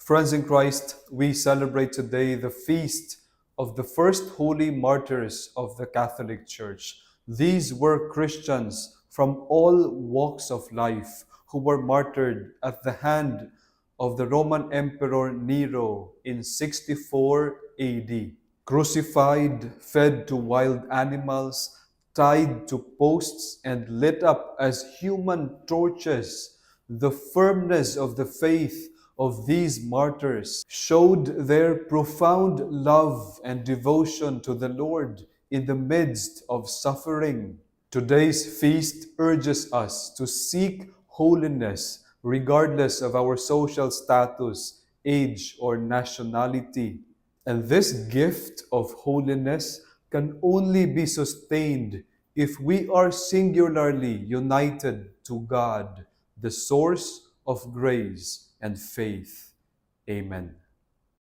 Friends in Christ, we celebrate today the feast of the first holy martyrs of the Catholic Church. These were Christians from all walks of life who were martyred at the hand of the Roman Emperor Nero in 64 AD. Crucified, fed to wild animals, tied to posts, and lit up as human torches, the firmness of the faith of these martyrs showed their profound love and devotion to the Lord in the midst of suffering. Today's feast urges us to seek holiness regardless of our social status, age, or nationality. And this gift of holiness can only be sustained if we are singularly united to God, the source of grace and faith. Amen.